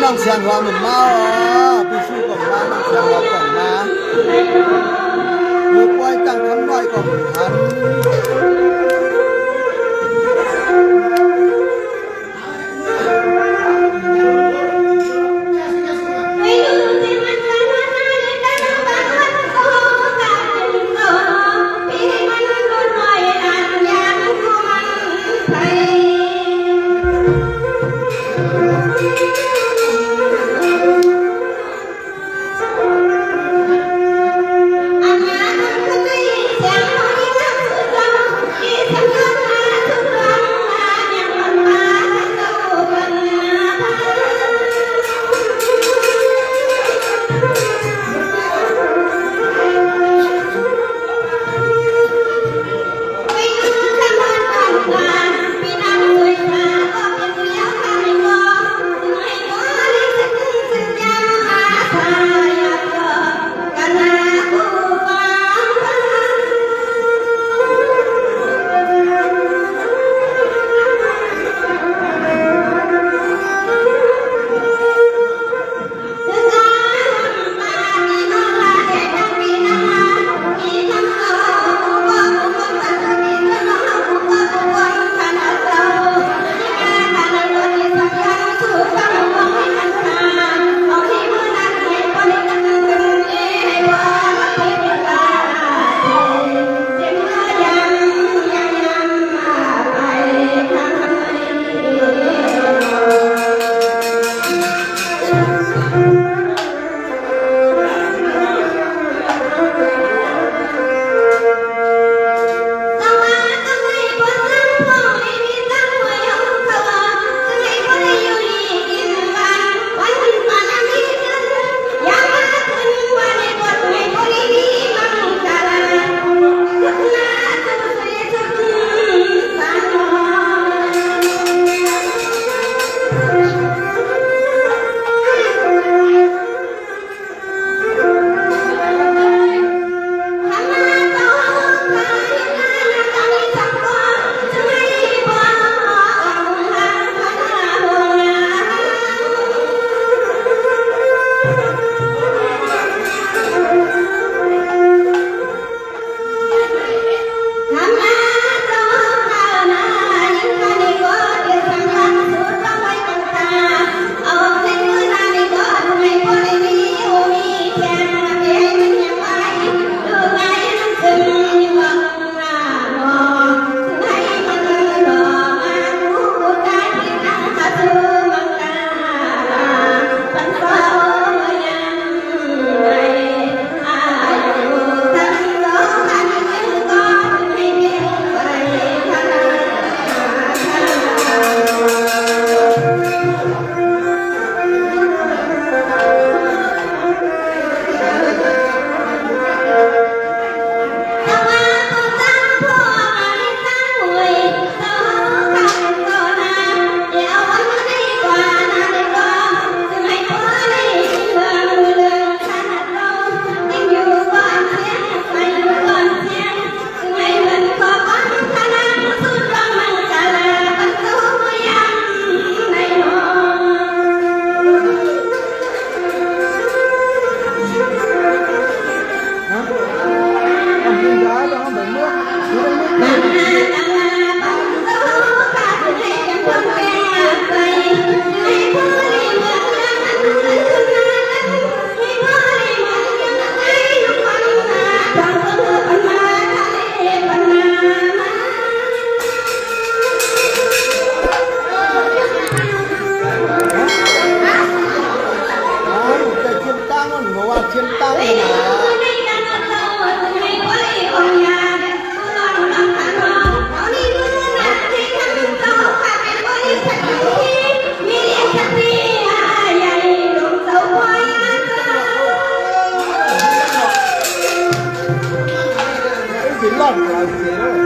Nong xiang hoa mình mau pi su còn ma nong xiang hoa còn ma vừa quay tăng khám nói còn hắn สิรอดกว่าเสียเลย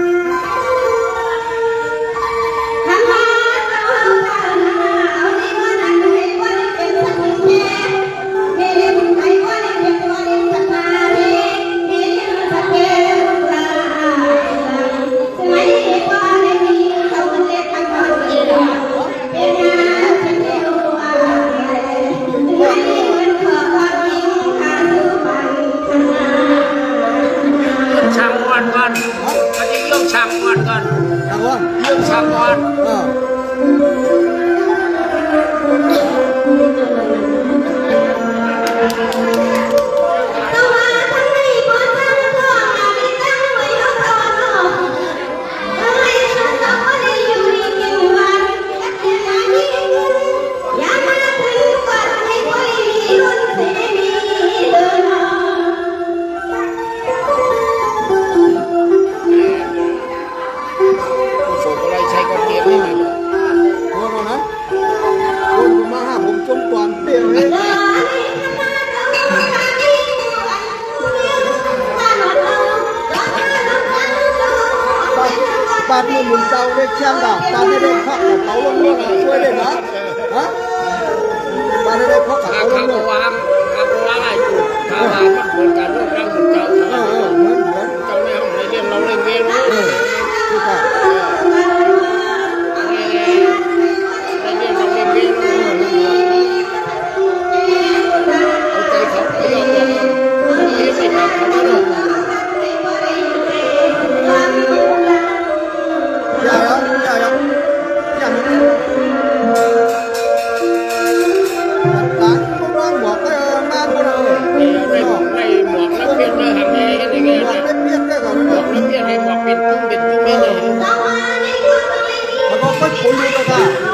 ช่างวันก่อนเขาจะเรื่องช่างวันก่อน ทางว่า เรื่องช่างวัน ส่งอะไรใช้ก็เก็บให้มัน โอ้โหนะคนมาหาผมจมกวานเตี้ยเลยปาดมือหมุนเจ้าได้เชียงดาปาดได้พักกับเขาลงเรื่องช่วยได้นะฮะปาดได้พักกับ ข้า เขาล ว ง ข้า เรื่อง ววางไอ้กูข้าววางมันเหมือนกันลูกนั่งเหมือนเจ้า เหมือนเหมือน เจ้าในห้องในเรียนเราเล่นเกมรู้ คือค่ะ ในเรียนเราเล่นเกมรู้เอาใจเขาไปยอมเลี้ยงไปทำเขาไม่รู้ อย่าอย่าอย่าอย่ามันตาพวกน้องบอกก็มาพวกเรา ไม่หมวกแล้วเปลี่ยนเลยทำไงกันยังไง บอก เนี่ย เป็นเพี้ยนได้ก่อน หมวกแล้วเปลี่ยนให้หมวกเป็นตุ้มเป็นตุ้มไม่เลย แล้วก็ค่อยคุยกันค่ะ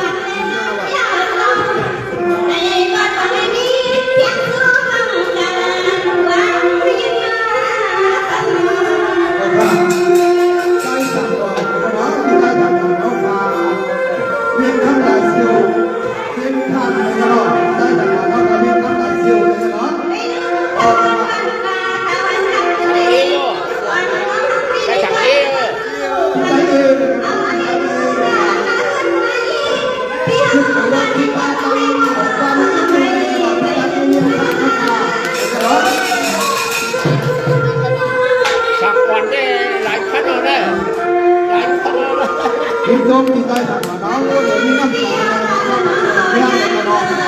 ไปถังเออ สักวันได้หลายพันเอาได้หลายพันเอาได้ พี่น้องที่ได้ทำมาแล้วเลยมีน้ำตาไม่ให้กันนอน ได้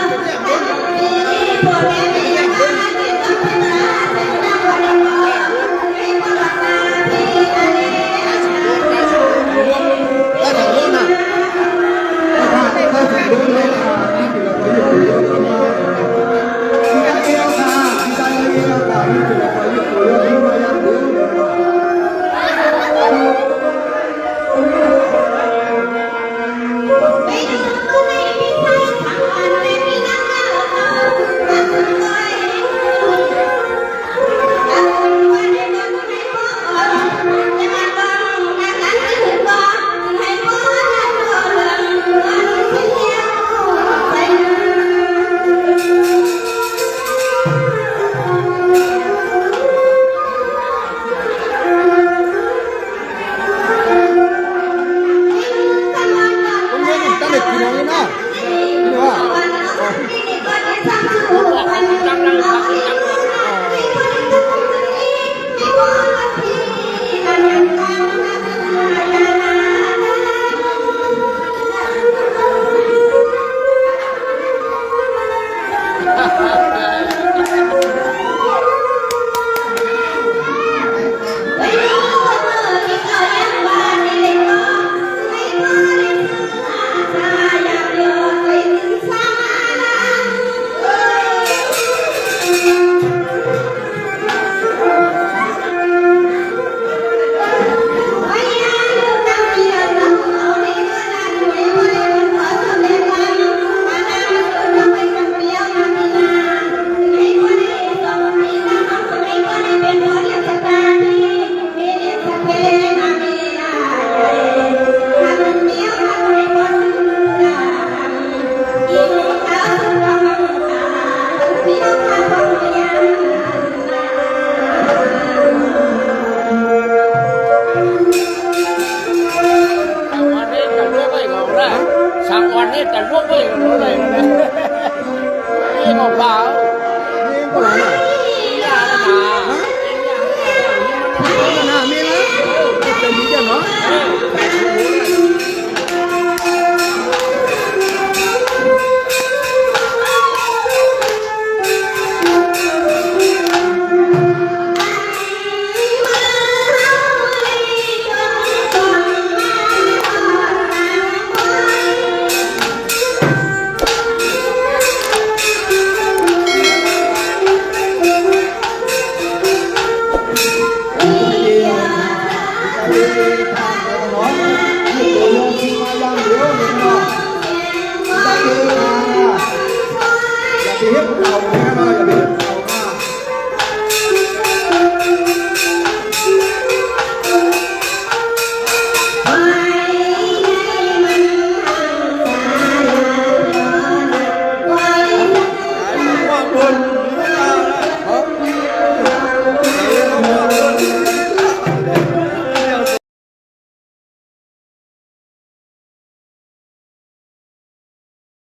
แต่รู้นะถ้าถึงรู้เลยค่ะนี่คือเราไปอยู่ที่นี่ที่ได้เอลค่ะที่ได้เอลค่ะนี่คือเราไปอยู่ที่นี่มาอย่างเดีผมเรียนตั้งแต่กี่โมงนี่นะนี่ว่า จังเลยครับจังเลย